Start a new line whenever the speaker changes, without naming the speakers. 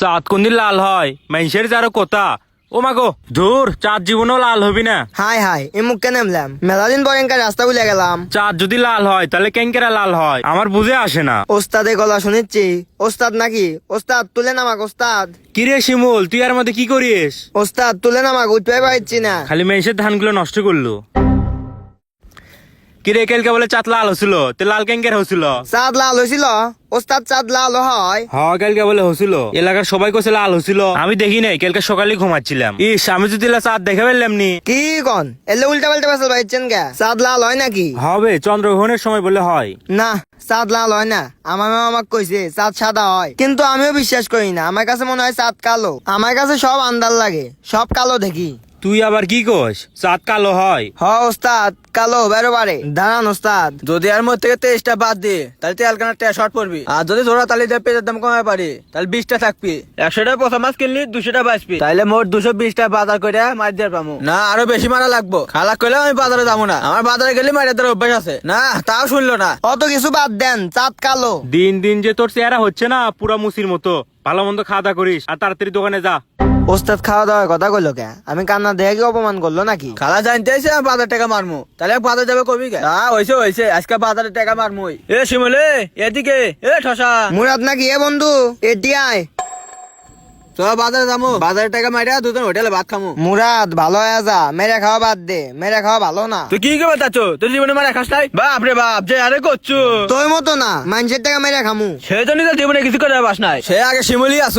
চাঁদ কোনদিন লাল হয় মানুষের যারো কথা ও মাগো ধুর চাঁদ জীবনও লাল হবি না।
হাই হাই এ মুখ কেন নামলাম মেলা দিন পর এনকার রাস্তা ভুলে গেলাম।
চাঁদ যদি লাল হয় তাহলে কেঙ্কেরা লাল হয় আমার বুঝে আসে না।
ওস্তাদের গলা শুনেছি। ওস্তাদ নাকি? ওস্তাদ তুলে নামাক ওস্তাদ।
কিরে শিমুল তুই আর মধ্যে কি করিস?
ওস্তাদ তুলে নামাক উঠতে পারছি না।
খালি মানুষের ধানগুলো নষ্ট করলো। কিরে কালকে বলে চাঁদ লাল হছিল তে লাল কেঙ্কের হছিল?
চাঁদ লাল হয়েছিল? ওস্তাদ চাঁদ লাল হয়?
হ্যাঁ কালকে বলে হছিল, এলাকার সবাই কইছে লাল হছিল, আমি দেখি নাই, কালকে সকালে ঘুমাচ্ছিলাম। ইস আমি যদি চাঁদ দেখে ফেললাম নি।
কি কন এলে উল্টা পাল্টা বাসল পাইছেন কে? চাঁদ লাল হয় নাকি?
হবে চন্দ্রগ্রহণের সময় বলে হয়।
না চাঁদ লাল হয় না। আমার মামা আমাকে কইছে চাঁদ সাদা হয়, কিন্তু আমিও বিশ্বাস করি না। আমার কাছে মনে হয় চাঁদ কালো। আমার কাছে সব আন্দার লাগে, সব কালো দেখি।
তুই আবার কি কস চাঁদ কালো হয়?
হ ওস্তাদ কালো বেরো পারে। দাঁড়ান ওস্তাদ।
যদি এর মধ্যে থেকে 23টা বাদ দিয়ে তাহলে তেলকানার টা শর্ট পড়বি। আর যদি জোড়া তালি দিয়ে পেঁয়াজের দাম কমায় পারি তাহলে 20টা থাকবি। 100টা পচা মাছ কিনলি 200টা বাঁচবি, তাহলে মোট 220টা বাজার করে মার দিয়ে পাবো না। আরো বেশি মারা লাগবো। খালা কইলে আমি বাজারে যাবো না, আমার বাজারে গেলে মায়ের দ্বারা অভ্যাস আছে না। তাও শুনলো না।
অত কিছু বাদ দেন, চাঁদ কালো।
দিন দিন যে তোর চেহারা হচ্ছে না পুরা মুসির মতো। ভালো মন্দ খাওয়া দাওয়া করিস আর তাড়াতাড়ি দোকানে যা।
ওস্তাদ খাওয়া দাওয়ার কথা কইলো কে? আমি কান্না দেখে কি অপমান করলো নাকি?
খালা জানতে আইছে আমি বাজার টাকা মারমু, তাহলে বাজার যাবে কবি কে? না হইছে হইছে, আজকে বাজারে টাকা মারমু। এ শিমলে এদিকে, এ ঠসা
মুরাদ নাকি? এ বন্ধু এটি আয়।
তো বাজারে যাবো, বাজারের টাকা মাইরা দুজন হোটেলে ভাত খামু।
মুরাদ ভালো হয়ে যা, মেরে খাওয়া বাদ দে। মেরে খাওয়া ভালো না।
তুই কি করবে চাচ্ছ? তোর জীবনে মারা খাস নাই? বাপ রে বাপ যে আরে করছু।
তোর মতো না, মানুষের টাকা মেরে খামু।
সে তো নিজের জীবনে কিছু করে বাস নাই, সে আগে শিমলি আস।